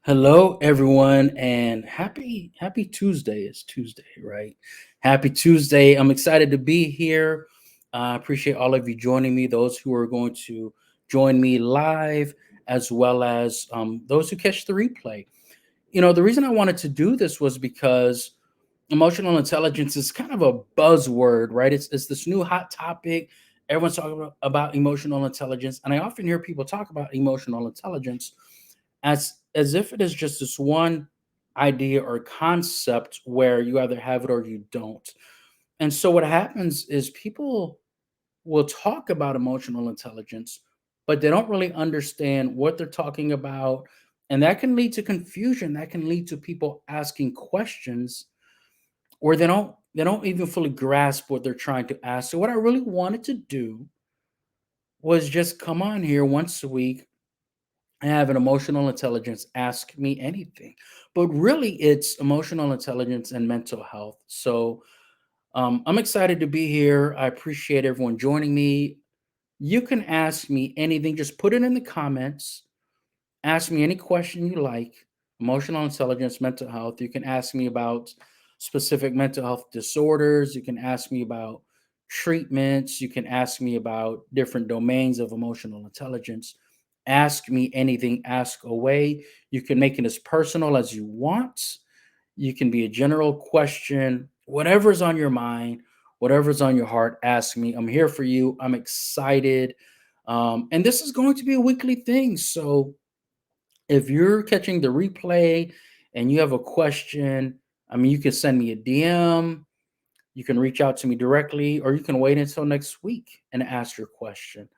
Hello, everyone, and happy Tuesday. It's Tuesday, right? Happy Tuesday. I'm excited to be here. I appreciate all of you joining me, those who are going to join me live, as well as those who catch the replay. The reason I wanted to do this was because emotional intelligence is kind of a buzzword, right? It's this new hot topic. Everyone's talking about emotional intelligence, and I often hear people talk about emotional intelligence as if it is just this one idea or concept where you either have it or you don't. And so what happens is people will talk about emotional intelligence, but they don't really understand what they're talking about. And that can lead to confusion. That can lead to people asking questions or they don't even fully grasp what they're trying to ask. So what I really wanted to do was just come on here once a week and have an emotional intelligence ask me anything. But really it's emotional intelligence and mental health. So I'm excited to be here. I appreciate everyone joining me. You can ask me anything, just put it in the comments. Ask me any question you like. Emotional intelligence, mental health. You can ask me about specific mental health disorders. You can ask me about treatments. You can ask me about different domains of emotional intelligence. Ask me anything, ask away. You can make it as personal as you want. You can be a general question, whatever's on your mind, whatever's on your heart, ask me. I'm here for you. I'm excited. And this is going to be a weekly thing. So if you're catching the replay and you have a question, I mean, you can send me a DM, you can reach out to me directly, or you can wait until next week and ask your question.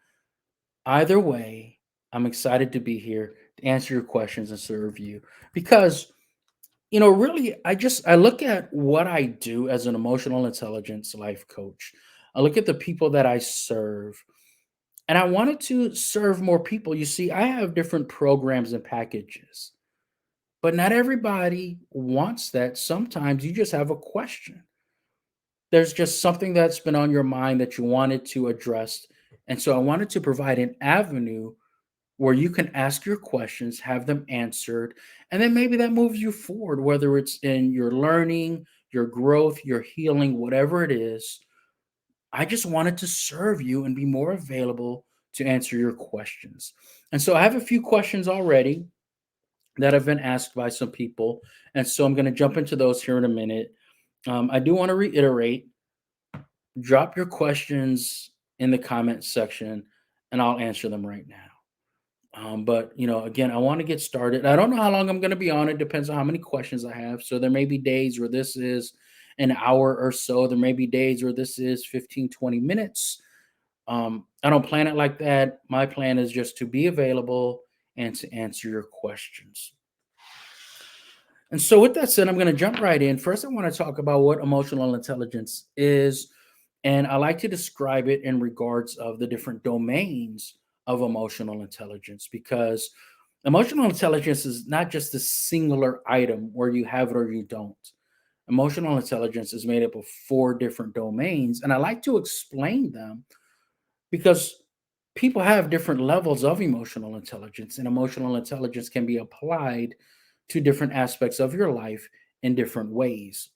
Either way, I'm excited to be here to answer your questions and serve you because really I look at what I do as an emotional intelligence life coach. I look at the people that I serve and I wanted to serve more people. You see, I have different programs and packages. But not everybody wants that. Sometimes you just have a question. There's just something that's been on your mind that you wanted to address. And so I wanted to provide an avenue where you can ask your questions, have them answered, and then maybe that moves you forward, whether it's in your learning, your growth, your healing, whatever it is. I just wanted to serve you and be more available to answer your questions. And so I have a few questions already that have been asked by some people. And so I'm going to jump into those here in a minute. I do want to reiterate, drop your questions in the comment section and I'll answer them right now. But again, I want to get started. I don't know how long I'm going to be on. It depends on how many questions I have. So there may be days where this is an hour or so. There may be days where this is 15, 20 minutes. I don't plan it like that. My plan is just to be available and to answer your questions. And so, with that said, I'm going to jump right in. First, I want to talk about what emotional intelligence is, and I like to describe it in regards of the different domains of emotional intelligence because emotional intelligence is not just a singular item where you have it or you don't. Emotional intelligence is made up of four different domains, and I like to explain them because people have different levels of emotional intelligence, and emotional intelligence can be applied to different aspects of your life in different ways.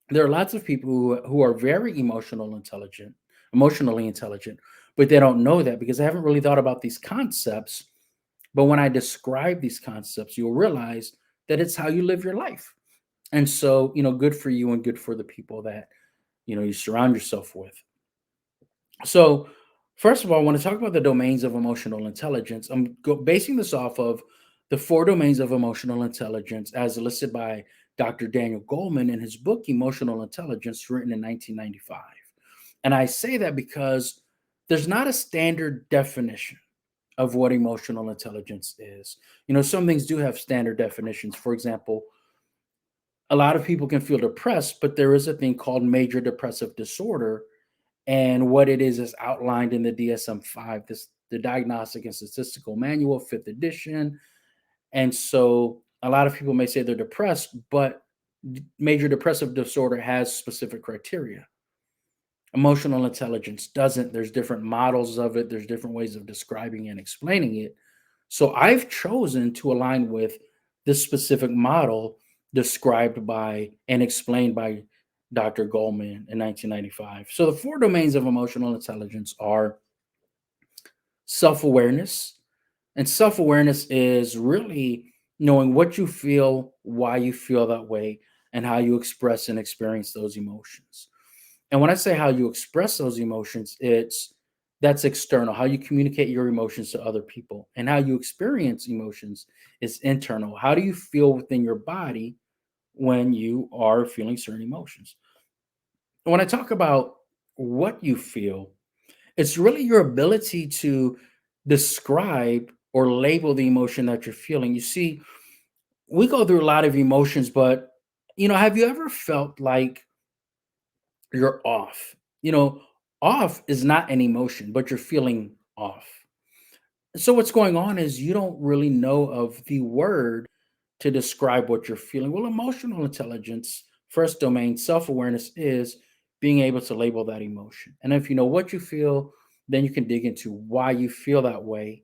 There are lots of people who are very emotionally intelligent, but they don't know that because they haven't really thought about these concepts. But when I describe these concepts, you'll realize that it's how you live your life. And so, good for you and good for the people that, you surround yourself with. So, first of all, I want to talk about the domains of emotional intelligence. Basing this off of the four domains of emotional intelligence as listed by Dr. Daniel Goleman in his book, Emotional Intelligence, written in 1995. And I say that because there's not a standard definition of what emotional intelligence is. Some things do have standard definitions. For example, a lot of people can feel depressed, but there is a thing called major depressive disorder, and what it is outlined in the DSM-5, the Diagnostic and Statistical Manual, fifth edition. And so a lot of people may say they're depressed, but major depressive disorder has specific criteria. Emotional intelligence doesn't. There's different models of it, there's different ways of describing and explaining it. So I've chosen to align with this specific model described by and explained by Dr. Goldman in 1995. So the four domains of emotional intelligence are self-awareness, and self-awareness is really knowing what you feel, why you feel that way, and how you express and experience those emotions. And when I say how you express those emotions, it's that's external, how you communicate your emotions to other people. And how you experience emotions is internal. How do you feel within your body when you are feeling certain emotions? And when I talk about what you feel, it's really your ability to describe or label the emotion that you're feeling. You see, we go through a lot of emotions, but have you ever felt like you're off? Off is not an emotion, but you're feeling off. So what's going on is you don't really know of the word to describe what you're feeling. Well, emotional intelligence, first domain, self-awareness is being able to label that emotion. And if you know what you feel, then you can dig into why you feel that way.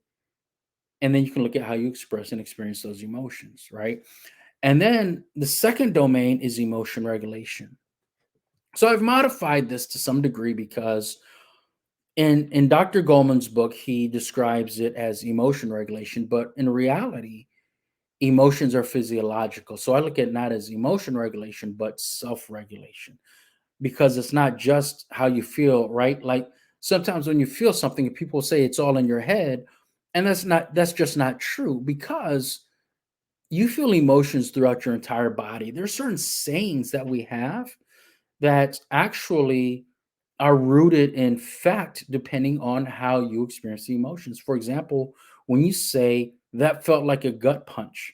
And then you can look at how you express and experience those emotions, right? And then the second domain is emotion regulation. So I've modified this to some degree because in Dr. Goleman's book, he describes it as emotion regulation, but in reality, emotions are physiological. So I look at not as emotion regulation, but self-regulation because it's not just how you feel, right? Like sometimes when you feel something, people say it's all in your head, and that's just not true because you feel emotions throughout your entire body. There's certain sayings that we have that actually are rooted in fact depending on how you experience the emotions. For example, when you say that felt like a gut punch,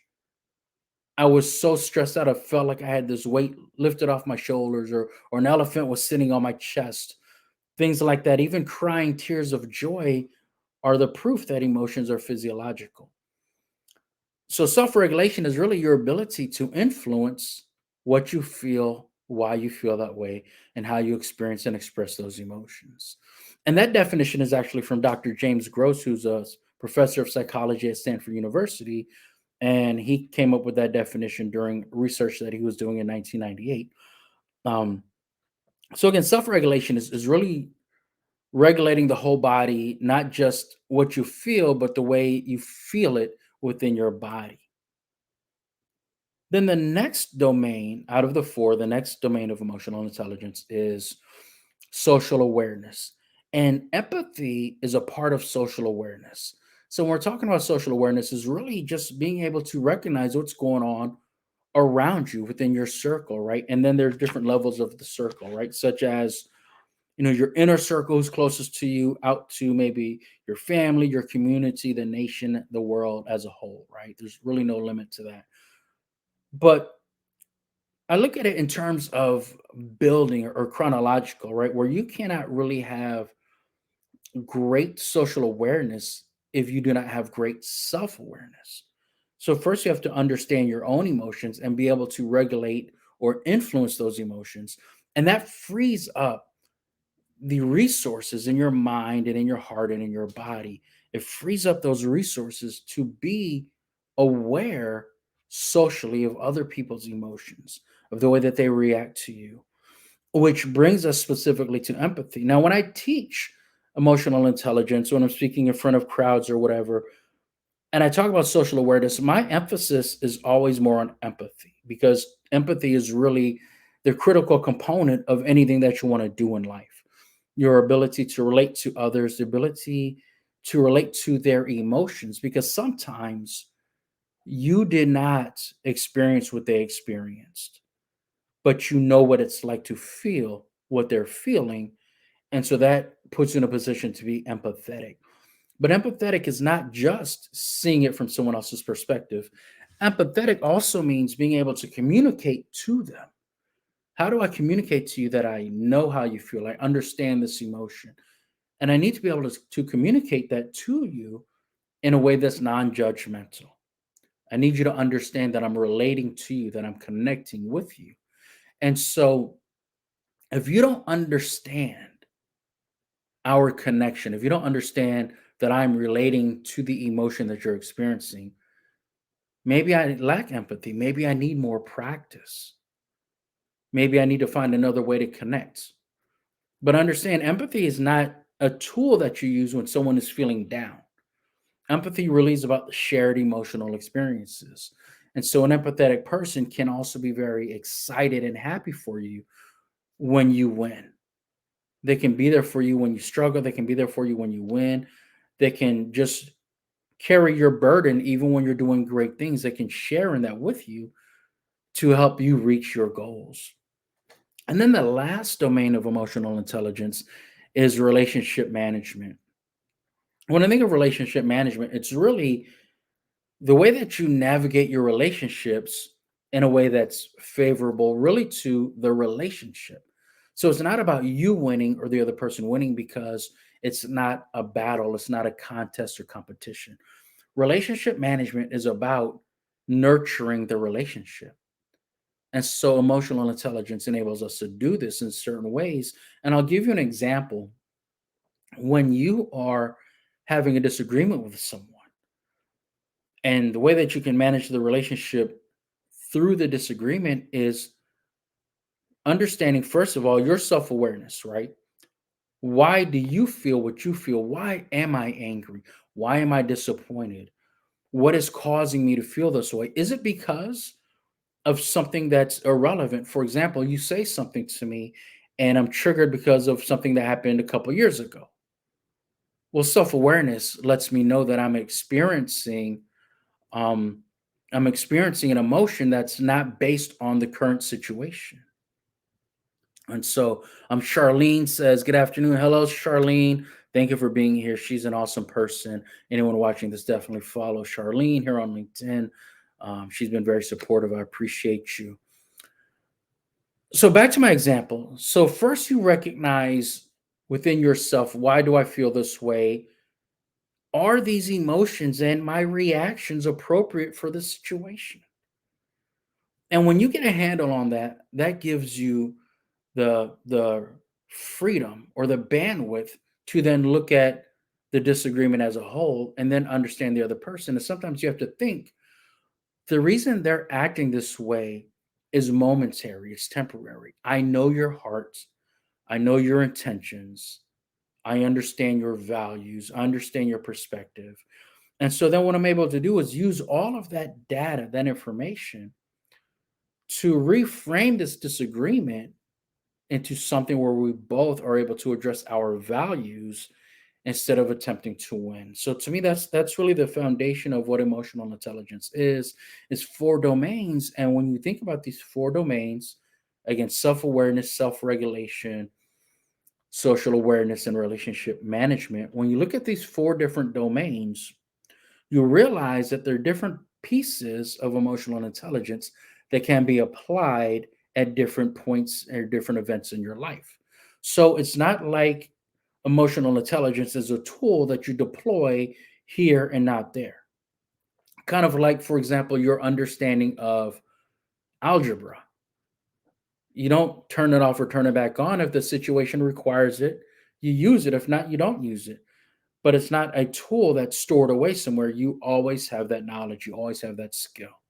I was so stressed out. I felt like I had this weight lifted off my shoulders, or an elephant was sitting on my chest. Things like that. Even crying tears of joy are the proof that emotions are physiological. So self-regulation is really your ability to influence what you feel, why you feel that way, and how you experience and express those emotions. And that definition is actually from Dr. James Gross, who's a professor of psychology at Stanford University, and he came up with that definition during research that he was doing in 1998. Um, so again, self-regulation is really regulating the whole body, not just what you feel, but the way you feel it within your body. Then the next domain out of the four, the next domain of emotional intelligence is social awareness. And empathy is a part of social awareness. So when we're talking about social awareness is really just being able to recognize what's going on around you within your circle, right? And then there's different levels of the circle, right? Such as your inner circle who's closest to you, out to maybe your family, your community, the nation, the world as a whole, right? There's really no limit to that. But I look at it in terms of building or chronological, right? Where you cannot really have great social awareness if you do not have great self awareness. So, first, you have to understand your own emotions and be able to regulate or influence those emotions. And that frees up the resources in your mind and in your heart and in your body. It frees up those resources to be aware socially of other people's emotions, of the way that they react to you, which brings us specifically to empathy. Now, when I teach emotional intelligence, when I'm speaking in front of crowds or whatever, and I talk about social awareness, my emphasis is always more on empathy because empathy is really the critical component of anything that you want to do in life. Your ability to relate to others, the ability to relate to their emotions, because sometimes you did not experience what they experienced, but you know what it's like to feel what they're feeling. And so that puts you in a position to be empathetic. But empathetic is not just seeing it from someone else's perspective. Empathetic also means being able to communicate to them. How do I communicate to you that I know how you feel? I understand this emotion. And I need to be able to communicate that to you in a way that's non judgmental. I need you to understand that I'm relating to you, that I'm connecting with you. And so if you don't understand our connection, if you don't understand that I'm relating to the emotion that you're experiencing, Maybe I lack empathy. Maybe I need more practice. Maybe I need to find another way to connect. But understand, empathy is not a tool that you use when someone is feeling down. Empathy really is about the shared emotional experiences. And so, an empathetic person can also be very excited and happy for you when you win. They can be there for you when you struggle. They can be there for you when you win. They can just carry your burden even when you're doing great things. They can share in that with you to help you reach your goals. And then the last domain of emotional intelligence is relationship management. When I think of relationship management, it's really the way that you navigate your relationships in a way that's favorable really to the relationship. So it's not about you winning or the other person winning because it's not a battle, it's not a contest or competition. Relationship management is about nurturing the relationship. And so emotional intelligence enables us to do this in certain ways. And I'll give you an example. When you are having a disagreement with someone, and the way that you can manage the relationship through the disagreement is understanding, first of all, your self awareness, right? Why do you feel what you feel? Why am I angry? Why am I disappointed? What is causing me to feel this way? Is it because of something that's irrelevant? For example, you say something to me and I'm triggered because of something that happened a couple years ago. Well, self awareness lets me know that um, I'm experiencing an emotion that's not based on the current situation. And so Charlene says, good afternoon. Hello, Charlene. Thank you for being here. She's an awesome person. Anyone watching this, definitely follow Charlene here on LinkedIn. She's been very supportive. I appreciate you. So back to my example. So first you recognize within yourself, why do I feel this way? Are these emotions and my reactions appropriate for the situation? And when you get a handle on that, that gives you the freedom or the bandwidth to then look at the disagreement as a whole and then understand the other person. And sometimes you have to think the reason they're acting this way is momentary, it's temporary. I know your heart, I know your intentions, I understand your values, I understand your perspective. And so then what I'm able to do is use all of that data, that information to reframe this disagreement into something where we both are able to address our values instead of attempting to win. So to me, that's really the foundation of what emotional intelligence is four domains. And when you think about these four domains, again, self-awareness, self-regulation, social awareness, and relationship management, when you look at these four different domains, you realize that there are different pieces of emotional intelligence that can be applied at different points or different events in your life. So it's not like emotional intelligence is a tool that you deploy here and not there. Kind of like, for example, your understanding of algebra. You don't turn it off or turn it back on if the situation requires it. You use it. If not, you don't use it, but it's not a tool that's stored away somewhere. You always have that knowledge, you always have that skill.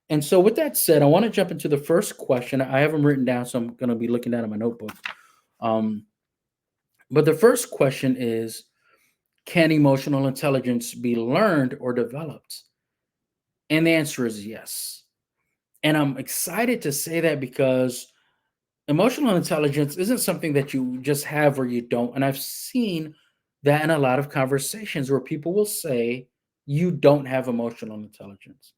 And so, with that said, I want to jump into the first question. I have them written down, so I'm going to be looking down at my notebook. Um, but the first question is, can emotional intelligence be learned or developed? And the answer is yes. And I'm excited to say that because emotional intelligence isn't something that you just have or you don't. And I've seen that in a lot of conversations where people will say, you don't have emotional intelligence.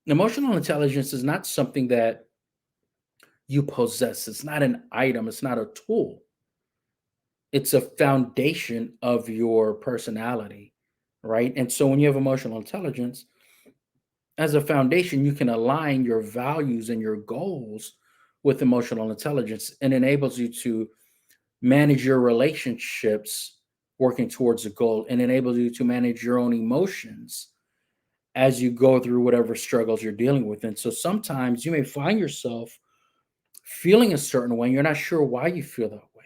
Emotional intelligence is not something that you possess, it's not an item, it's not a tool. It's a foundation of your personality, right? And so when you have emotional intelligence, as a foundation, you can align your values and your goals with emotional intelligence and enables you to manage your relationships working towards a goal and enables you to manage your own emotions as you go through whatever struggles you're dealing with. And so sometimes you may find yourself feeling a certain way, and you're not sure why you feel that way.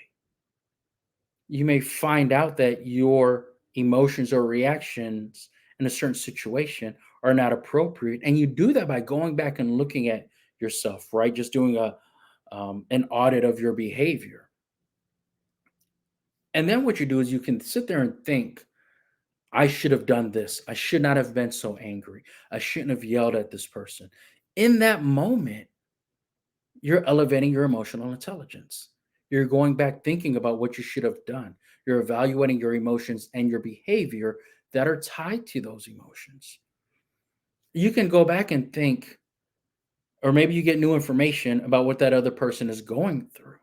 You may find out that your emotions or reactions in a certain situation are not appropriate. And you do that by going back and looking at yourself, right? Just doing an audit of your behavior. And then what you do is you can sit there and think, I should have done this. I should not have been so angry. I shouldn't have yelled at this person. In that moment, you're elevating your emotional intelligence. You're going back thinking about what you should have done. You're evaluating your emotions and your behavior that are tied to those emotions. You can go back and think, or maybe you get new information about what that other person is going through.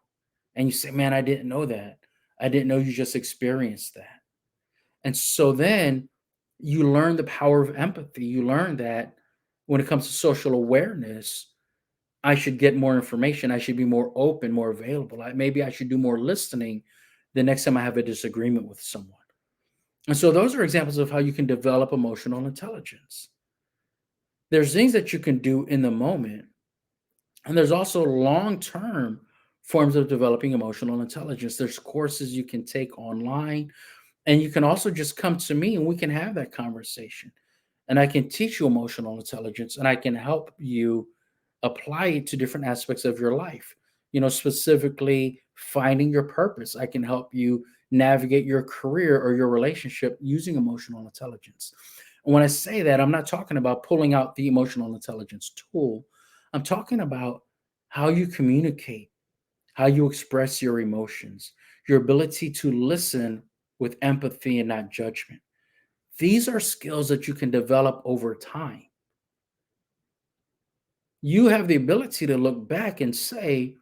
And you say, man, I didn't know that. I didn't know you just experienced that. And so then you learn the power of empathy. You learn that when it comes to social awareness, I should get more information. I should be more open, more available. Maybe I should do more listening the next time I have a disagreement with someone. And so those are examples of how you can develop emotional intelligence. There's things that you can do in the moment, and there's also long-term forms of developing emotional intelligence. There's courses you can take online, and you can also just come to me and we can have that conversation. And I can teach you emotional intelligence and I can help you apply it to different aspects of your life. Specifically finding your purpose. I can help you navigate your career or your relationship using emotional intelligence. And when I say that, I'm not talking about pulling out the emotional intelligence tool. I'm talking about how you communicate, how you express your emotions, your ability to listen with empathy and not judgment. These are skills that you can develop over time. You have the ability to look back and say,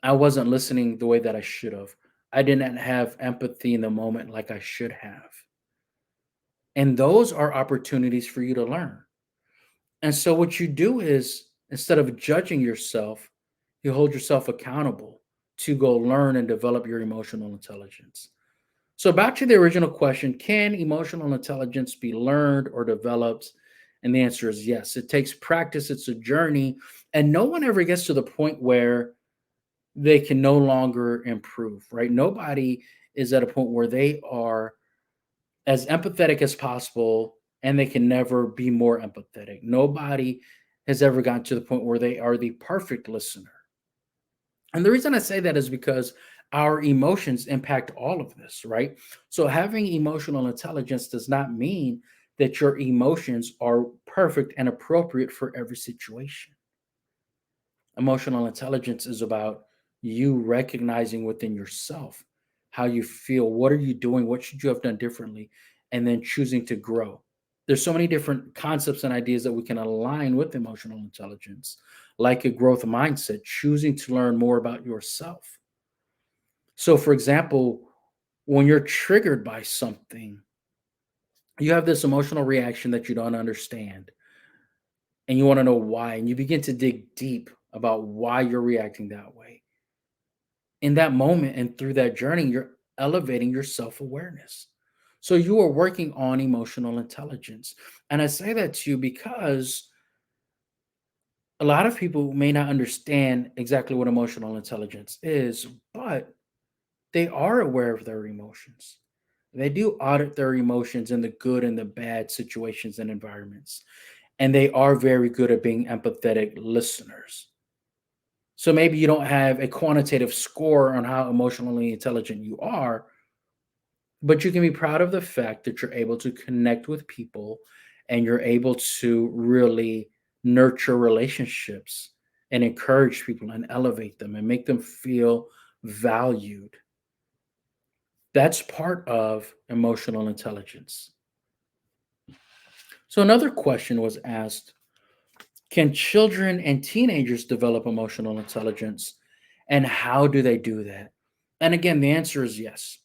I wasn't listening the way that I should have. I didn't have empathy in the moment like I should have. And those are opportunities for you to learn. And so, what you do is instead of judging yourself, you hold yourself accountable to go learn and develop your emotional intelligence. So, back to the original question, can emotional intelligence be learned or developed? And the answer is yes. It takes practice, it's a journey, and no one ever gets to the point where they can no longer improve, right? Nobody is at a point where they are as empathetic as possible and they can never be more empathetic. Nobody has ever gotten to the point where they are the perfect listener. And the reason I say that is because our emotions impact all of this, right? So having emotional intelligence does not mean that your emotions are perfect and appropriate for every situation. Emotional intelligence is about you recognizing within yourself how you feel, what are you doing, what should you have done differently, and then choosing to grow. There's so many different concepts and ideas that we can align with emotional intelligence, like a growth mindset, choosing to learn more about yourself. So, for example, when you're triggered by something, you have this emotional reaction that you don't understand, and you want to know why, and you begin to dig deep about why you're reacting that way. In that moment and through that journey, you're elevating your self awareness. So, you are working on emotional intelligence. And I say that to you because a lot of people may not understand exactly what emotional intelligence is, but they are aware of their emotions. They do audit their emotions in the good and the bad situations and environments. And they are very good at being empathetic listeners. So maybe you don't have a quantitative score on how emotionally intelligent you are, but you can be proud of the fact that you're able to connect with people and you're able to really nurture relationships and encourage people and elevate them and make them feel valued. That's part of emotional intelligence. So, another question was asked, can children and teenagers develop emotional intelligence? And how do they do that? And again, the answer is yes.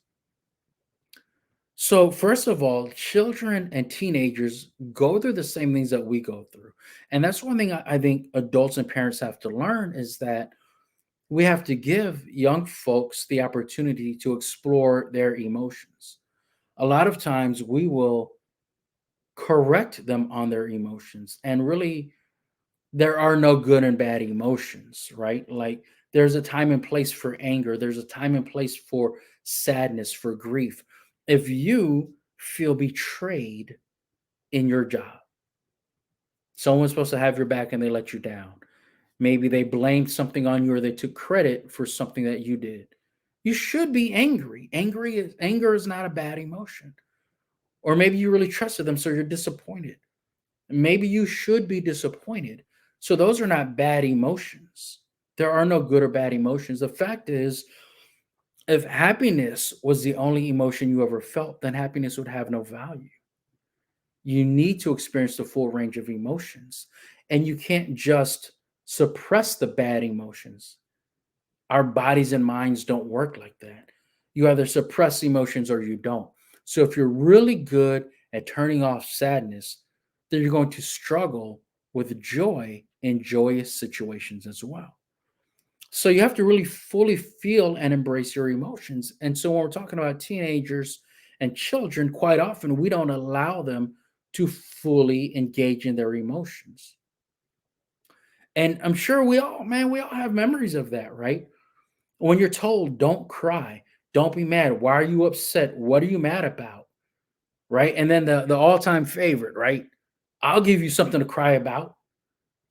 So, first of all, children and teenagers go through the same things that we go through. And that's one thing I think adults and parents have to learn is that we have to give young folks the opportunity to explore their emotions. A lot of times we will correct them on their emotions, and really there are no good and bad emotions, right? Like there's a time and place for anger, there's a time and place for sadness, for grief. If you feel betrayed in your job, Someone's supposed to have your back and they let you down. Maybe they blamed something on you or they took credit for something that you did. You should be angry. Anger is not a bad emotion. Or maybe you really trusted them, so you're disappointed. Maybe you should be disappointed. So those are not bad emotions. There are no good or bad emotions. The fact is, if happiness was the only emotion you ever felt, then happiness would have no value. You need to experience the full range of emotions, and you can't just suppress the bad emotions. Our bodies and minds don't work like that. You either suppress emotions or you don't. So if you're really good at turning off sadness, then you're going to struggle with joy in joyous situations as well. So you have to really fully feel and embrace your emotions. And so when we're talking about teenagers and children, quite often we don't allow them to fully engage in their emotions. And I'm sure we all have memories of that, right? When you're told, don't cry, don't be mad. Why are you upset? What are you mad about? Right. And then the all-time favorite, right? I'll give you something to cry about.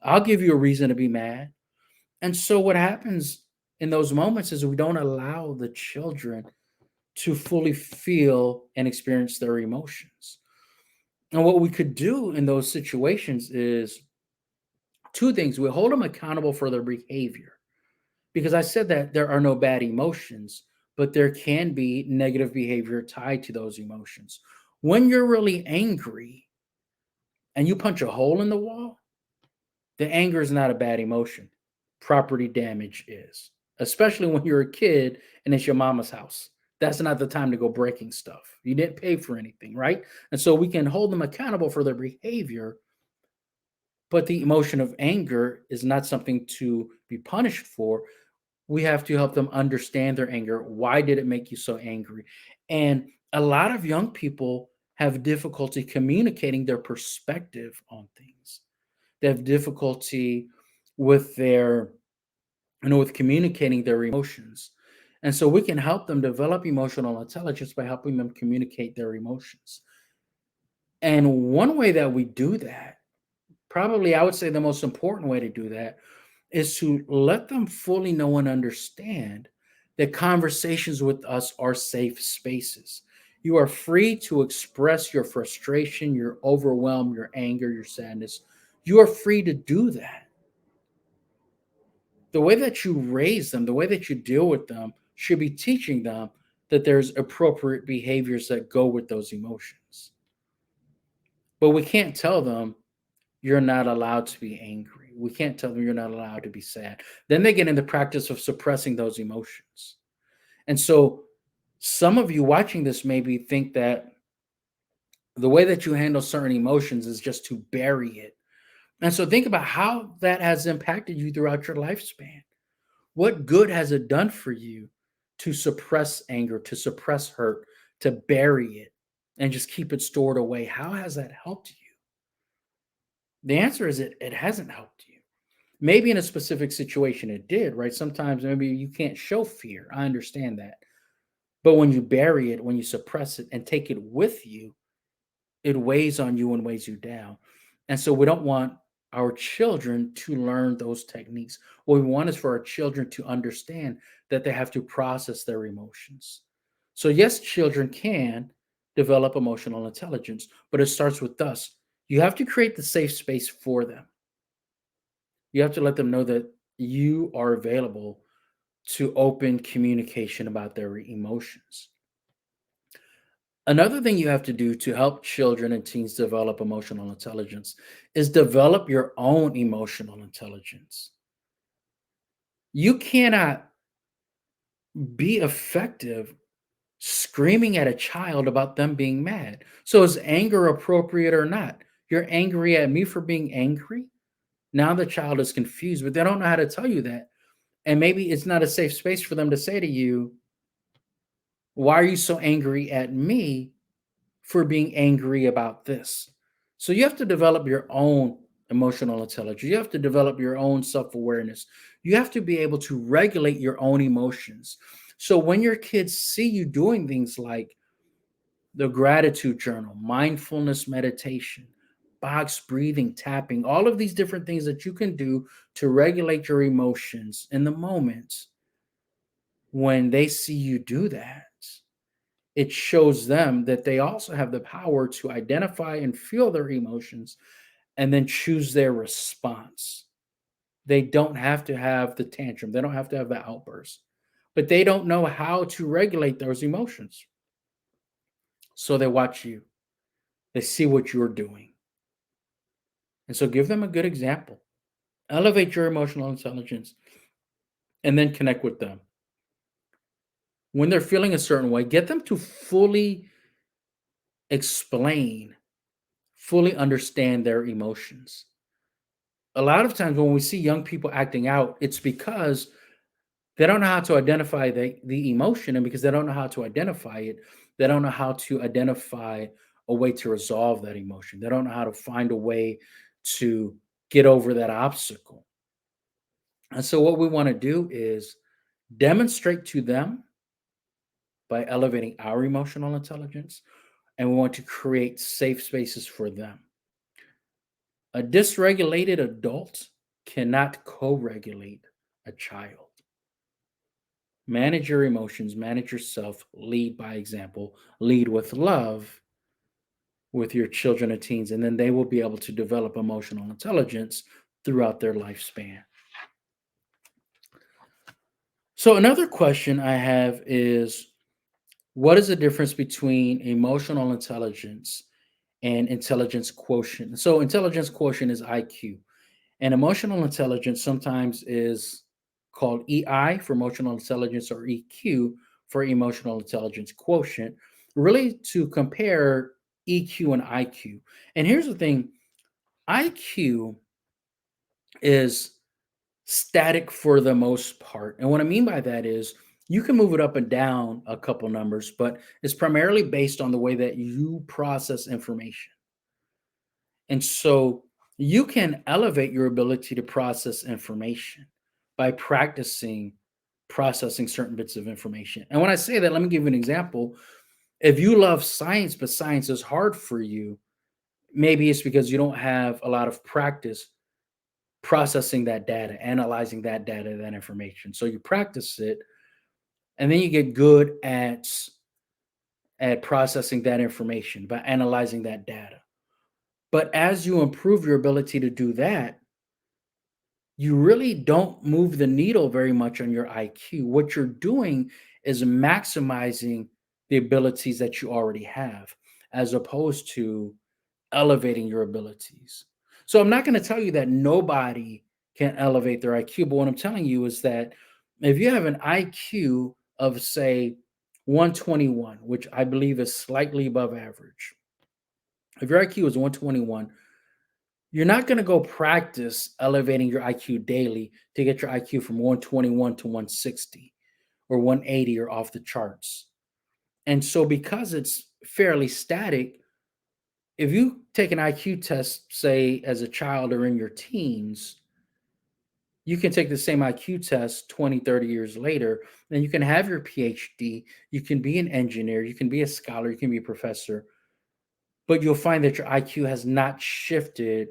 I'll give you a reason to be mad. And so what happens in those moments is we don't allow the children to fully feel and experience their emotions. And what we could do in those situations is two things. We hold them accountable for their behavior. Because I said that there are no bad emotions, but there can be negative behavior tied to those emotions. When you're really angry and you punch a hole in the wall, the anger is not a bad emotion. Property damage is, especially when you're a kid and it's your mama's house. That's not the time to go breaking stuff. You didn't pay for anything, right? And so we can hold them accountable for their behavior, but the emotion of anger is not something to be punished for. We have to help them understand their anger. Why did it make you so angry? And a lot of young people have difficulty communicating their perspective on things. They have difficulty with with communicating their emotions. And so we can help them develop emotional intelligence by helping them communicate their emotions. And one way that we do that, probably I would say the most important way to do that, is to let them fully know and understand that conversations with us are safe spaces. You are free to express your frustration, your overwhelm, your anger, your sadness. You are free to do that. The way that you raise them, the way that you deal with them, should be teaching them that there's appropriate behaviors that go with those emotions. But we can't tell them you're not allowed to be angry. We can't tell them you're not allowed to be sad. Then they get in the practice of suppressing those emotions. And so some of you watching this maybe think that the way that you handle certain emotions is just to bury it. And so think about how that has impacted you throughout your lifespan. What good has it done for you to suppress anger, to suppress hurt, to bury it and just keep it stored away? How has that helped you? The answer is it hasn't helped you. Maybe in a specific situation it did, right? Sometimes maybe you can't show fear. I understand that. But when you bury it, when you suppress it and take it with you, it weighs on you and weighs you down. And so we don't want our children to learn those techniques. What we want is for our children to understand that they have to process their emotions. So, yes, children can develop emotional intelligence, but it starts with us. You have to create the safe space for them. You have to let them know that you are available to open communication about their emotions. Another thing you have to do to help children and teens develop emotional intelligence is develop your own emotional intelligence. You cannot be effective screaming at a child about them being mad. So, is anger appropriate or not? You're angry at me for being angry? Now the child is confused, but they don't know how to tell you that. And maybe it's not a safe space for them to say to you, why are you so angry at me for being angry about this? So you have to develop your own emotional intelligence. You have to develop your own self awareness. You have to be able to regulate your own emotions. So when your kids see you doing things like the gratitude journal, mindfulness meditation, box breathing, tapping, all of these different things that you can do to regulate your emotions in the moment. When they see you do that, it shows them that they also have the power to identify and feel their emotions and then choose their response. They don't have to have the tantrum, they don't have to have the outburst, but they don't know how to regulate those emotions. So they watch you, they see what you're doing. And so give them a good example. Elevate your emotional intelligence and then connect with them. When they're feeling a certain way, get them to fully explain, fully understand their emotions. A lot of times when we see young people acting out, it's because they don't know how to identify the emotion. And because they don't know how to identify it, they don't know how to identify a way to resolve that emotion. They don't know how to find a way to get over that obstacle. And so, what we want to do is demonstrate to them by elevating our emotional intelligence, and we want to create safe spaces for them. A dysregulated adult cannot co regulate a child. Manage your emotions, manage yourself, lead by example, lead with love with your children and teens, and then they will be able to develop emotional intelligence throughout their lifespan. So, another question I have is, what is the difference between emotional intelligence and intelligence quotient? So, intelligence quotient is IQ. And emotional intelligence sometimes is called EI for emotional intelligence or EQ for emotional intelligence quotient, really to compare EQ and IQ. And here's the thing, IQ is static for the most part. And what I mean by that is you can move it up and down a couple numbers, but it's primarily based on the way that you process information. And so you can elevate your ability to process information by practicing processing certain bits of information. And when I say that, let me give you an example. If you love science, but science is hard for you, maybe it's because you don't have a lot of practice processing that data, analyzing that data, that information. So you practice it, and then you get good at processing that information by analyzing that data. But as you improve your ability to do that, you really don't move the needle very much on your IQ. What you're doing is maximizing the abilities that you already have, as opposed to elevating your abilities. So I'm not going to tell you that nobody can elevate their IQ, but what I'm telling you is that if you have an IQ of, say, 121, which I believe is slightly above average, if your IQ is 121, you're not going to go practice elevating your IQ daily to get your IQ from 121 to 160 or 180 or off the charts. And so, because it's fairly static, if you take an IQ test, say as a child or in your teens, you can take the same IQ test 20, 30 years later, and you can have your PhD, you can be an engineer, you can be a scholar, you can be a professor, but you'll find that your IQ has not shifted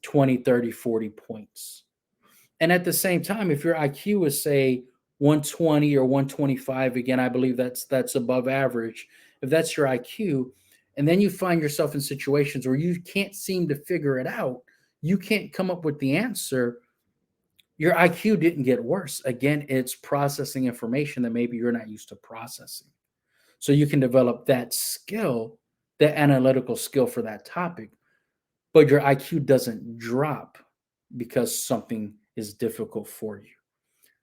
20, 30, 40 points. And at the same time, if your IQ is, say, 120 or 125, again, I believe that's above average. If that's your IQ, and then you find yourself in situations where you can't seem to figure it out, you can't come up with the answer, your IQ didn't get worse. Again, it's processing information that maybe you're not used to processing. So you can develop that skill, that analytical skill for that topic, but your IQ doesn't drop because something is difficult for you.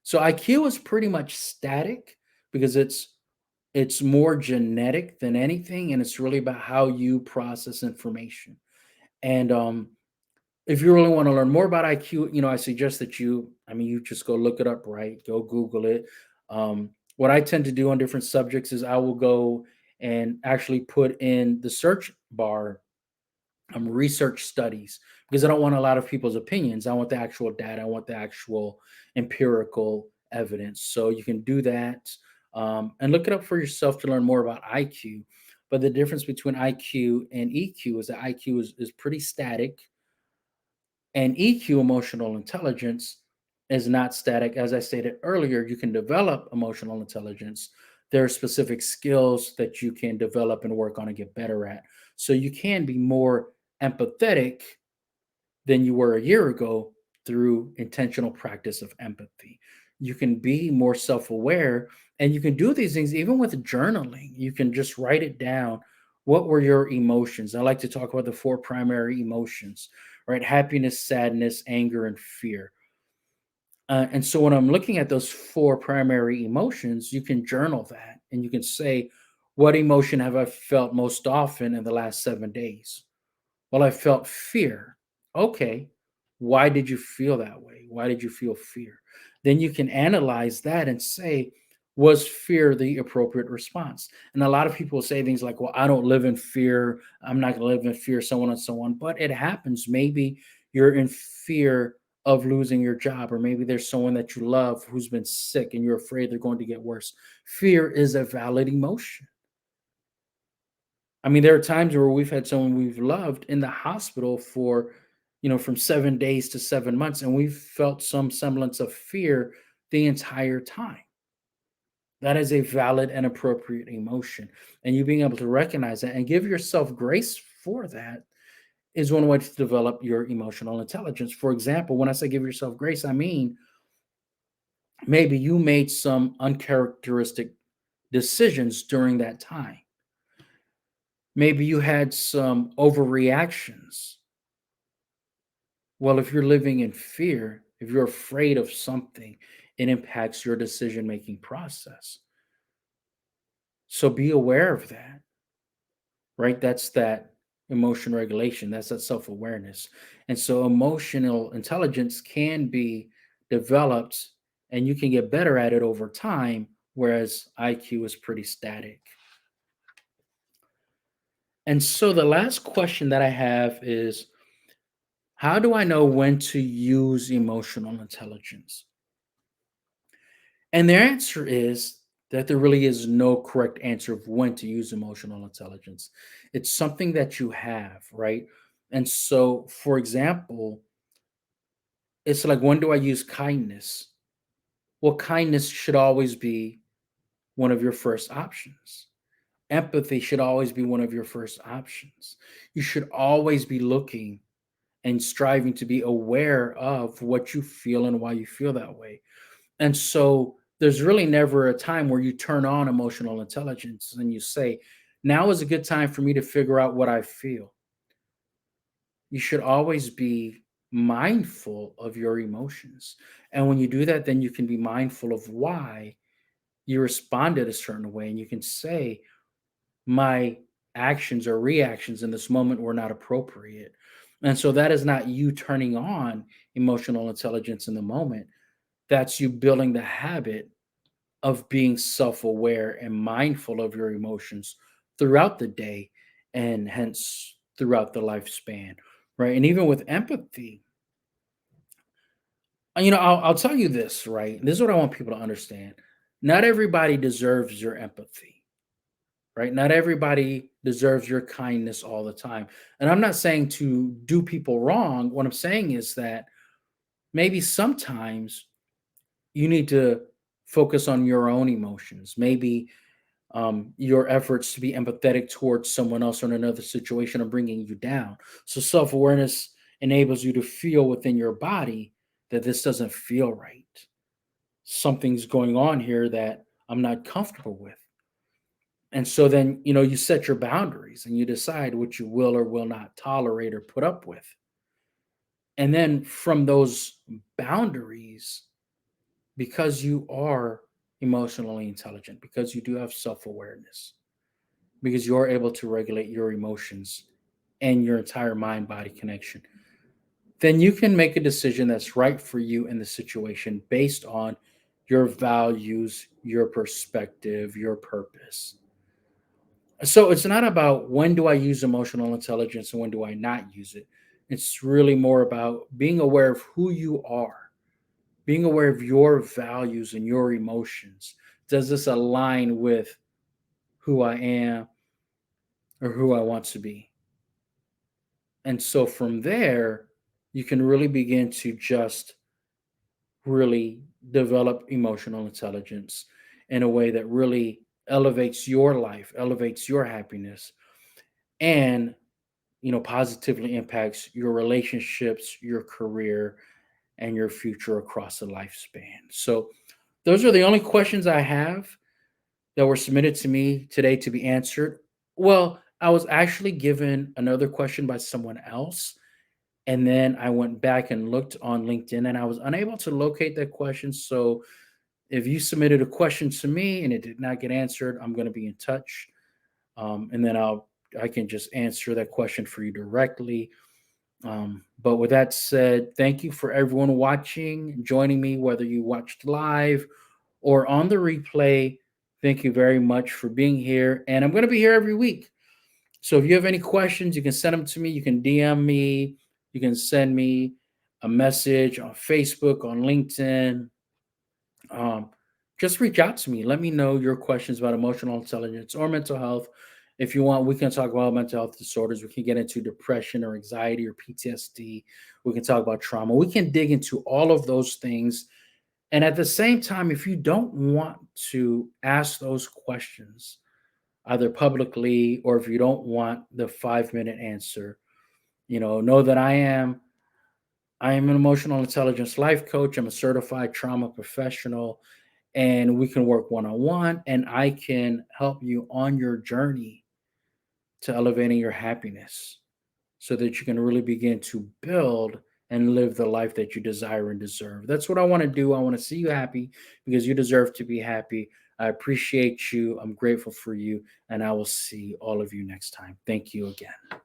So IQ is pretty much static because it's more genetic than anything, and it's really about how you process information. And if you really want to learn more about IQ, I suggest that you just go look it up, right? Go Google it. What I tend to do on different subjects is I will go and actually put in the search bar research studies, because I don't want a lot of people's opinions. I want the actual data. I want the actual empirical evidence. So you can do that and look it up for yourself to learn more about IQ. But the difference between IQ and EQ is that IQ is pretty static, and EQ, emotional intelligence, is not static. As I stated earlier, you can develop emotional intelligence. There are specific skills that you can develop and work on and get better at. So you can be more empathetic than you were a year ago through intentional practice of empathy. You can be more self aware, and you can do these things even with journaling. You can just write it down. What were your emotions? I like to talk about the four primary emotions, right? Happiness, sadness, anger, and fear. And so when I'm looking at those four primary emotions, you can journal that and you can say, what emotion have I felt most often in the last 7 days? Well, I felt fear. Okay. Why did you feel that way? Why did you feel fear? Then you can analyze that and say, was fear the appropriate response? And a lot of people say things like, well, I don't live in fear. I'm not going to live in fear, so on and so on. But it happens. Maybe you're in fear of losing your job, or maybe there's someone that you love who's been sick and you're afraid they're going to get worse. Fear is a valid emotion. I mean, there are times where we've had someone we've loved in the hospital for, from 7 days to 7 months, and we've felt some semblance of fear the entire time. That is a valid and appropriate emotion. And you being able to recognize that and give yourself grace for that is one way to develop your emotional intelligence. For example, when I say give yourself grace, I mean maybe you made some uncharacteristic decisions during that time. Maybe you had some overreactions. Well, if you're living in fear, if you're afraid of something, it impacts your decision making process. So be aware of that, right? That's that emotion regulation, that's that self awareness. And so emotional intelligence can be developed and you can get better at it over time, whereas IQ is pretty static. And so the last question that I have is, how do I know when to use emotional intelligence? And their answer is that there really is no correct answer of when to use emotional intelligence. It's something that you have, right? And so, for example, it's like, when do I use kindness? Well, kindness should always be one of your first options. Empathy should always be one of your first options. You should always be looking and striving to be aware of what you feel and why you feel that way. And so there's really never a time where you turn on emotional intelligence and you say, now is a good time for me to figure out what I feel. You should always be mindful of your emotions. And when you do that, then you can be mindful of why you responded a certain way. And you can say, my actions or reactions in this moment were not appropriate. And so that is not you turning on emotional intelligence in the moment. That's you building the habit of being self-aware and mindful of your emotions throughout the day and hence throughout the lifespan, right? And even with empathy, I'll tell you this, right? This is what I want people to understand. Not everybody deserves your empathy, right? Not everybody deserves your kindness all the time. And I'm not saying to do people wrong. What I'm saying is that maybe sometimes you need to focus on your own emotions. Maybe your efforts to be empathetic towards someone else or in another situation are bringing you down. So self awareness enables you to feel within your body that this doesn't feel right. Something's going on here that I'm not comfortable with. And so then, you set your boundaries and you decide what you will or will not tolerate or put up with. And then from those boundaries, because you are emotionally intelligent, because you do have self awareness, because you're able to regulate your emotions and your entire mind body connection, then you can make a decision that's right for you in the situation based on your values, your perspective, your purpose. So it's not about when do I use emotional intelligence and when do I not use it. It's really more about being aware of who you are, being aware of your values and your emotions. Does this align with who I am? or who I want to be. And so from there, you can really begin to just really develop emotional intelligence in a way that really elevates your life, elevates your happiness, and positively impacts your relationships, your career, and your future across the lifespan. So those are the only questions I have that were submitted to me today to be answered. Well, I was actually given another question by someone else. And then I went back and looked on LinkedIn and I was unable to locate that question. So if you submitted a question to me and it did not get answered, I'm going to be in touch. And then I can just answer that question for you directly. But with that said, thank you for everyone watching, joining me, whether you watched live or on the replay. Thank you very much for being here. And I'm going to be here every week. So if you have any questions, you can send them to me. You can DM me. You can send me a message on Facebook, on LinkedIn. Um, just reach out to me. Let me know your questions about emotional intelligence or mental health. If you want, we can talk about mental health disorders. We can get into depression or anxiety or PTSD. We can talk about trauma. We can dig into all of those things. And at the same time, if you don't want to ask those questions, either publicly or if you don't want the 5 minute answer, know that I am an emotional intelligence life coach. I'm a certified trauma professional, and we can work one on one, and I can help you on your journey to elevating your happiness so that you can really begin to build and live the life that you desire and deserve. That's what I want to do. I want to see you happy because you deserve to be happy. I appreciate you. I'm grateful for you, and I will see all of you next time. Thank you again.